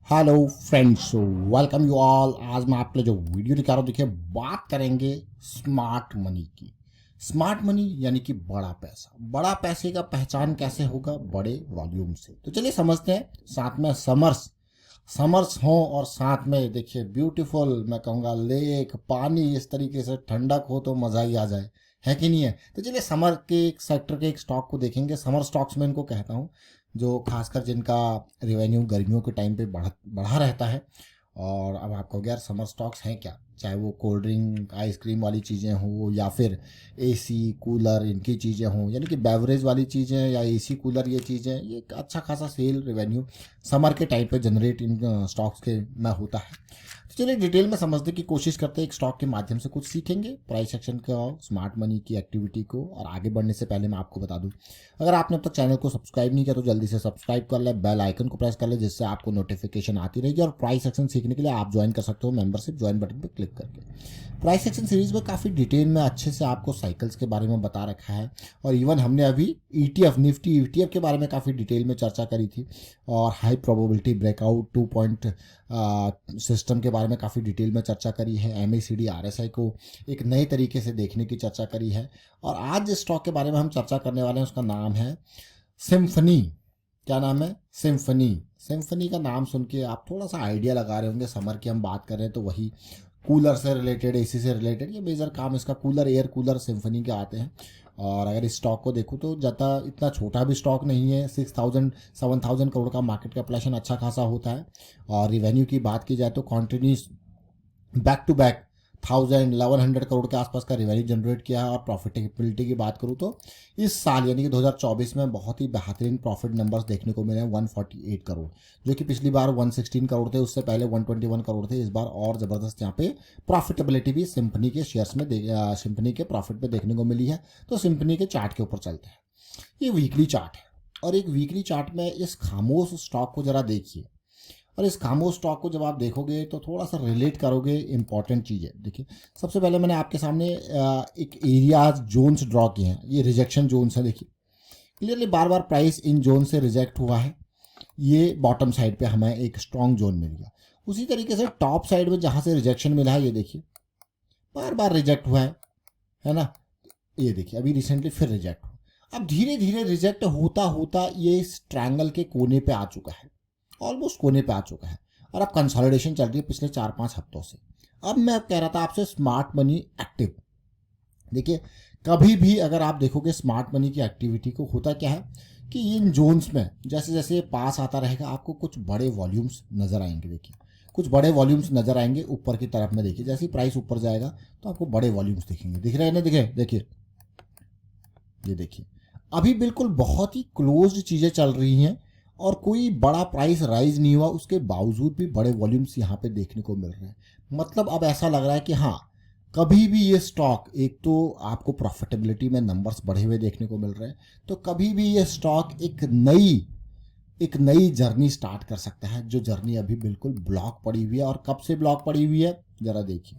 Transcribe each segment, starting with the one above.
Hello friends, welcome you all. आज मैं आपके लिए जो वीडियो दिखा रहा हूँ, देखिए बात करेंगे स्मार्ट मनी की। स्मार्ट मनी यानी कि बड़ा पैसा। बड़ा पैसे का पहचान कैसे होगा? बड़े वॉल्यूम से। तो चलिए समझते हैं। साथ में समर्स समर्स हों और साथ में देखिए ब्यूटीफुल, मैं कहूँगा लेक, पानी, इस तरीके से ठंडक हो तो मज़ा ही आ जाए, है कि नहीं है? तो चलिए समर के एक सेक्टर के एक स्टॉक को देखेंगे। समर स्टॉक्स में इनको कहता हूँ, जो खासकर जिनका रेवेन्यू गर्मियों के टाइम पे बढ़ा रहता है। और अब आप कहोगे यार समर स्टॉक्स हैं क्या? चाहे वो कोल्ड ड्रिंक आइसक्रीम वाली चीज़ें हो या फिर एसी कूलर इनकी चीज़ें हों, यानी कि बेवरेज वाली चीज़ें या एसी कूलर, ये चीज़ें, ये एक अच्छा खासा सेल रेवेन्यू समर के टाइम पे जनरेट इन स्टॉक्स के में होता है। तो चलिए डिटेल में समझने की कोशिश करते हैं। एक स्टॉक के माध्यम से कुछ सीखेंगे, प्राइस एक्शन का, स्मार्ट मनी की एक्टिविटी को। और आगे बढ़ने से पहले मैं आपको बता दूं, अगर आपने अब तक चैनल को सब्सक्राइब नहीं किया तो जल्दी से सब्सक्राइब कर ले, बेल आइकन को प्रेस कर ले, जिससे आपको नोटिफिकेशन आती रहेगी। और प्राइस एक्शन सीखने के लिए आप ज्वाइन कर सकते हो मेंबरशिप ज्वाइन बटन पर क्लिक करके। प्राइस एक्शन सीरीज में काफ़ी डिटेल में अच्छे से आपको साइकिल्स के बारे में बता रखा है। और इवन हमने अभी ईटीएफ, निफ्टी ईटीएफ के बारे में काफ़ी डिटेल में चर्चा करी थी। और high probability breakout 2 point system के बारे में काफ़ी डिटेल में चर्चा करी है। एमएसीडी आरएसआई को एक नए तरीके से देखने की चर्चा करी है। और आज जिस स्टॉक के बारे में हम चर्चा करने वाले हैं उसका नाम है सिम्फनी। क्या नाम है? सिम्फनी। सिम्फनी का नाम सुन के आप थोड़ा सा आइडिया लगा रहे होंगे, समर की हम बात कर रहे हैं तो वही कूलर से रिलेटेड, एसी से रिलेटेड, ये मेजर काम इसका कूलर, एयर कूलर सिम्फनी के आते हैं। और अगर इस स्टॉक को देखूँ तो ज़्यादा इतना छोटा भी स्टॉक नहीं है। 6,000 7,000 करोड़ का मार्केट कैपिटलाइजेशन अच्छा खासा होता है। और रिवेन्यू की बात की जाए तो continuous back to back 1,100 crore के आसपास का रेवेन्यू जनरेट किया है। और प्रॉफिटेबिलिटी की बात करूँ तो इस साल यानी कि 2024 में बहुत ही बेहतरीन प्रॉफिट नंबर्स देखने को मिले हैं। 148 करोड़, जो कि पिछली बार 116 करोड़ थे, उससे पहले 121 करोड़ थे। इस बार और ज़बरदस्त यहाँ पे प्रॉफिटेबिलिटी भी सिम्फनी के शेयर्स में सिम्फनी के प्रॉफिट में देखने को मिली है। तो सिम्फनी के चार्ट के ऊपर चलते हैं। ये वीकली चार्ट है। और एक वीकली चार्ट में इस खामोश स्टॉक को ज़रा देखिए। और इस खामोश स्टॉक को जब आप देखोगे तो थोड़ा सा रिलेट करोगे इंपॉर्टेंट चीज़ है। देखिए सबसे पहले मैंने आपके सामने एक एरियाज जोन्स ड्रॉ किए हैं। ये रिजेक्शन जोन्स है। देखिए clearly bar bar price in zone से रिजेक्ट हुआ है। ये बॉटम साइड पे हमें एक स्ट्रॉन्ग जोन मिल गया। उसी तरीके से टॉप साइड में जहाँ से रिजेक्शन मिला है, ये देखिए बार बार रिजेक्ट हुआ है ना? ये देखिए अभी रिसेंटली फिर रिजेक्ट हुआ। अब धीरे धीरे रिजेक्ट होता होता ये इस ट्रायंगल के कोने पे आ चुका है, ऑलमोस्ट कोने पे आ चुका है। और अब कंसोलिडेशन चल रही है पिछले 4-5 हफ्तों से। अब मैं कह रहा था आपसे स्मार्ट मनी एक्टिव। देखिए कभी भी अगर आप देखोगे स्मार्ट मनी की एक्टिविटी को, होता क्या है कि इन जोन्स में जैसे जैसे पास आता रहेगा आपको कुछ बड़े वॉल्यूम्स नज़र आएंगे। देखिए कुछ बड़े वॉल्यूम्स नज़र आएंगे ऊपर की तरफ में। देखिए जैसे ही प्राइस ऊपर जाएगा तो आपको बड़े वॉल्यूम्स दिखेंगे। दिख रहे हैं ना? देखिए देखिए ये देखिए अभी बिल्कुल बहुत ही क्लोज्ड चीज़ें चल रही हैं और कोई बड़ा प्राइस राइज नहीं हुआ, उसके बावजूद भी बड़े वॉल्यूम्स यहाँ पे देखने को मिल रहे हैं। मतलब अब ऐसा लग रहा है कि हाँ, कभी भी ये स्टॉक, एक तो आपको प्रॉफिटेबिलिटी में नंबर्स बढ़े हुए देखने को मिल रहे हैं, तो कभी भी ये स्टॉक एक नई जर्नी स्टार्ट कर सकता है, जो जर्नी अभी बिल्कुल ब्लॉक पड़ी हुई है। और कब से ब्लॉक पड़ी हुई है जरा देखिए।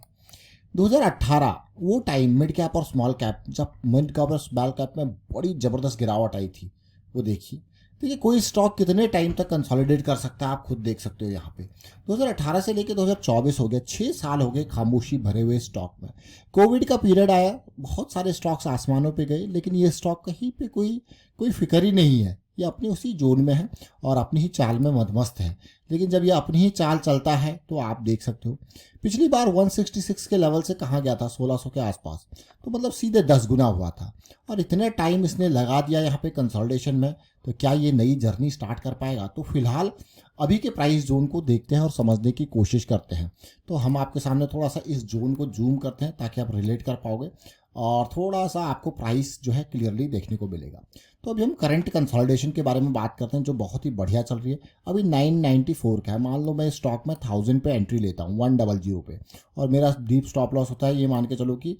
2018 वो टाइम मिड कैप और स्मॉल कैप, जब मिड कैप और स्मॉल कैप में बड़ी ज़बरदस्त गिरावट आई थी, वो देखिए। देखिए कोई स्टॉक कितने टाइम तक कंसोलिडेट कर सकता है आप खुद देख सकते हो यहाँ पे। 2018 से लेकर 2024 हो गया, 6 साल हो गए खामोशी भरे हुए स्टॉक में। कोविड का पीरियड आया, बहुत सारे स्टॉक्स आसमानों पे गए, लेकिन ये स्टॉक कहीं पे कोई कोई फिक्र ही नहीं है। ये अपनी उसी जोन में है और अपनी ही चाल में मदमस्त है। लेकिन जब ये अपनी ही चाल चलता है तो आप देख सकते हो पिछली बार 166 के लेवल से कहाँ गया था, 1600 के आसपास। तो मतलब सीधे 10 गुना हुआ था। और इतने टाइम इसने लगा दिया यहाँ पे कंसोलिडेशन में, तो क्या ये नई जर्नी स्टार्ट कर पाएगा? तो फिलहाल अभी के प्राइस जोन को देखते हैं और समझने की कोशिश करते हैं। तो हम आपके सामने थोड़ा सा इस जोन को जूम करते हैं ताकि आप रिलेट कर पाओगे और थोड़ा सा आपको प्राइस जो है क्लियरली देखने को मिलेगा। तो अभी हम करंट कंसोलिडेशन के बारे में बात करते हैं, जो बहुत ही बढ़िया चल रही है। अभी 994 का है। मान लो मैं स्टॉक में 1000 पे एंट्री लेता हूँ 100 पे, और मेरा डीप स्टॉप लॉस होता है, ये मान के चलो कि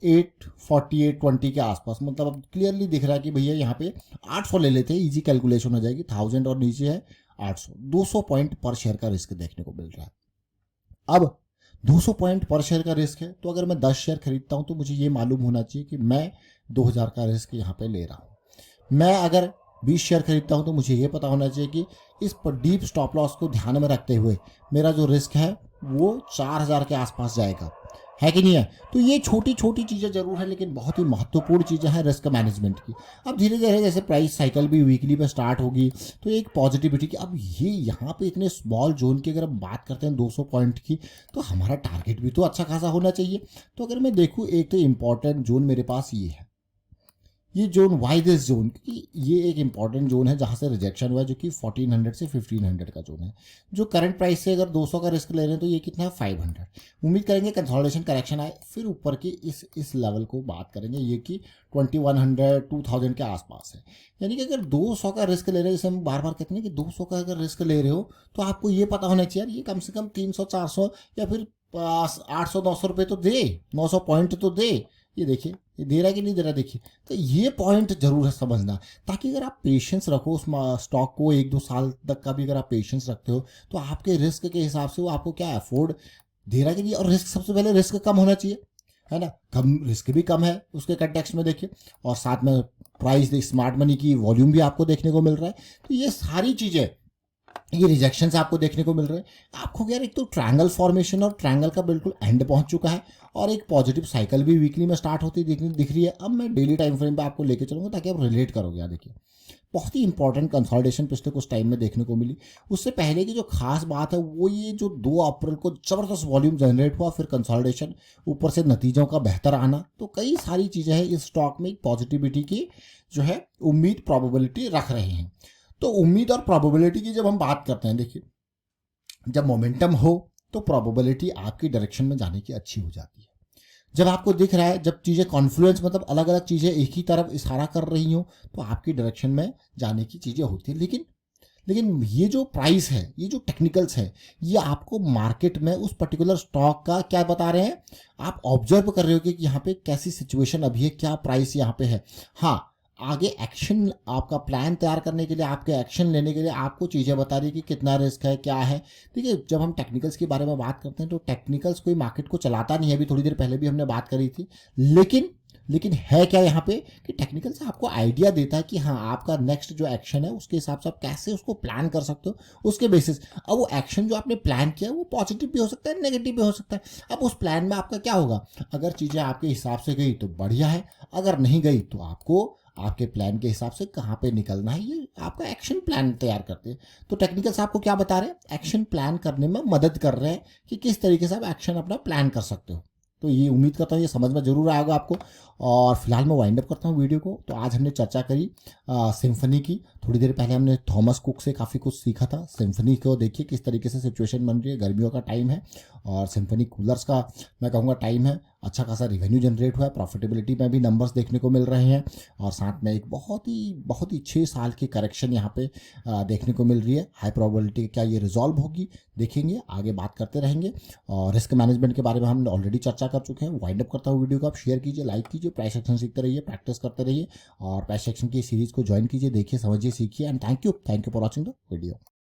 848.20 के आसपास। मतलब अब क्लियरली दिख रहा है कि भैया यहाँ पे 800 ले लेते हैं, इजी कैलकुलेशन हो जाएगी। 1000 और नीचे है 800, 200 पॉइंट पर शेयर का रिस्क देखने को मिल रहा है। अब 200 पॉइंट पर शेयर का रिस्क है, तो अगर मैं 10 शेयर खरीदता हूँ तो मुझे ये मालूम होना चाहिए कि मैं 2000 का रिस्क यहाँ पे ले रहा हूँ। मैं अगर 20 शेयर खरीदता हूँ तो मुझे ये पता होना चाहिए कि इस पर डीप स्टॉप लॉस को ध्यान में रखते हुए मेरा जो रिस्क है वो 4000 के आसपास जाएगा, है कि नहीं है। तो ये छोटी छोटी चीज़ें जरूर है लेकिन बहुत ही महत्वपूर्ण चीज़ें हैं रिस्क मैनेजमेंट की। अब धीरे धीरे जैसे प्राइस साइकिल भी वीकली पे स्टार्ट होगी तो एक पॉजिटिविटी की, अब ये यहाँ पे इतने स्मॉल जोन की अगर हम बात करते हैं 200 पॉइंट की, तो हमारा टारगेट भी तो अच्छा खासा होना चाहिए। तो अगर मैं देखूँ एक तो इम्पॉर्टेंट जोन मेरे पास ये है, ये जोन वाई दिस जोन, क्योंकि ये एक इंपॉर्टेंट जोन है जहाँ से रिजेक्शन हुआ है, जो कि 1400 से 1500 का जोन है। जो करंट प्राइस से अगर 200 का रिस्क ले रहे हैं तो ये कितना है 500। उम्मीद करेंगे कंसोलिडेशन करेक्शन आए, फिर ऊपर की इस लेवल को बात करेंगे, ये कि 2100 2000 के आसपास है। यानी कि अगर 200 का रिस्क ले रहे हैं, जैसे हम बार बार कहते हैं कि 200 का अगर रिस्क ले रहे हो तो आपको ये पता होना चाहिए यार ये कम से कम 300 400 या फिर 800 900 रुपये तो दे, 900 पॉइंट तो दे। ये देखिए ये दे रहा है कि नहीं दे रहा, देखिए। तो ये पॉइंट जरूर है समझना, ताकि अगर आप पेशेंस रखो उस स्टॉक को 1-2 साल तक का भी अगर आप पेशेंस रखते हो तो आपके रिस्क के हिसाब से वो आपको क्या अफोर्ड दे रहा है कि नहीं। और रिस्क, सबसे पहले रिस्क कम होना चाहिए, है ना। कम रिस्क भी कम है उसके कंटेक्स्ट में देखिए, और साथ में प्राइस स्मार्ट मनी की वॉल्यूम भी आपको देखने को मिल रहा है। तो ये सारी चीज़ें, ये रिजेक्शन आपको देखने को मिल रहे हैं। आपको यार एक तो ट्रायंगल फॉर्मेशन और ट्रायंगल का बिल्कुल एंड पहुंच चुका है, और एक पॉजिटिव साइकिल भी वीकली में स्टार्ट होती दिख रही है। अब मैं डेली टाइम फ्रेम पे आपको लेके चलूंगा ताकि आप रिलेट करोगे। यार देखिए बहुत ही इंपॉर्टेंट कंसोलिडेशन पिछले कुछ टाइम में देखने को मिली। उससे पहले की जो खास बात है वो ये जो 2 अप्रैल को जबरदस्त वॉल्यूम जनरेट हुआ, फिर कंसोलिडेशन, ऊपर से नतीजों का बेहतर आना, तो कई सारी चीज़ें हैं इस स्टॉक में पॉजिटिविटी की जो है उम्मीद प्रोबेबिलिटी रख रहे हैं। तो उम्मीद और प्रोबेबिलिटी की जब हम बात करते हैं, देखिए जब मोमेंटम हो तो प्रोबेबिलिटी आपकी डायरेक्शन में जाने की अच्छी हो जाती है। जब आपको दिख रहा है, जब चीज़ें कॉन्फ्लुएंस मतलब अलग अलग चीज़ें एक ही तरफ इशारा कर रही हो तो आपकी डायरेक्शन में जाने की चीज़ें होती है। लेकिन ये जो प्राइस है, ये जो टेक्निकल्स है, ये आपको मार्केट में उस पर्टिकुलर स्टॉक का क्या बता रहे हैं, आप ऑब्जर्व कर रहे हो कि यहाँ पे कैसी सिचुएशन अभी है, क्या प्राइस यहाँ पे है। हाँ, आगे एक्शन, आपका प्लान तैयार करने के लिए, आपके एक्शन लेने के लिए आपको चीज़ें बता रही है कि कितना रिस्क है, क्या है। देखिए जब हम टेक्निकल्स के बारे में बात करते हैं तो टेक्निकल्स कोई मार्केट को चलाता नहीं है, अभी थोड़ी देर पहले भी हमने बात करी थी। लेकिन है क्या यहाँ पे कि टेक्निकल से आपको आइडिया देता है कि हाँ आपका नेक्स्ट जो एक्शन है उसके हिसाब से आप कैसे उसको प्लान कर सकते हो उसके बेसिस। अब वो एक्शन जो आपने प्लान किया वो पॉजिटिव भी हो सकता है, नेगेटिव भी हो सकता है। अब उस प्लान में आपका क्या होगा, अगर चीज़ें आपके हिसाब से गई तो बढ़िया है, अगर नहीं गई तो आपको आपके प्लान के हिसाब से कहाँ पे निकलना है, ये आपका एक्शन प्लान तैयार करते हैं। तो टेक्निकल्स आपको क्या बता रहे हैं, एक्शन प्लान करने में मदद कर रहे हैं कि किस तरीके से आप एक्शन अपना प्लान कर सकते हो। तो ये उम्मीद करता हूँ ये समझ में जरूर आएगा आपको। और फिलहाल मैं वाइंड अप करता हूँ वीडियो को। तो आज हमने चर्चा करी सिम्फनी की। थोड़ी देर पहले हमने थॉमस कुक से काफ़ी कुछ सीखा था। सिम्फनी को देखिए किस तरीके से सिचुएशन बन रही है, गर्मियों का टाइम है और सिम्फनी कूलर्स का मैं कहूँगा टाइम है। अच्छा खासा रिवेन्यू जनरेट हुआ है, प्रॉफिटेबिलिटी में भी नंबर्स देखने को मिल रहे हैं, और साथ में एक बहुत ही 6 साल की करेक्शन यहाँ पे देखने को मिल रही है। हाई प्रोबेबिलिटी क्या ये रिजॉल्व होगी, देखेंगे, आगे बात करते रहेंगे। और रिस्क मैनेजमेंट के बारे में हमने ऑलरेडी चर्चा कर चुके हैं। वाइंड अप करता हूँ वीडियो को, आप शेयर कीजिए, लाइक कीजिए, प्राइस एक्शन सीखते रहिए, प्रैक्टिस करते रहिए, और प्राइस एक्शन की सीरीज को ज्वाइन कीजिए, देखिए, समझिए, सीखिए। And thank you for watching the video.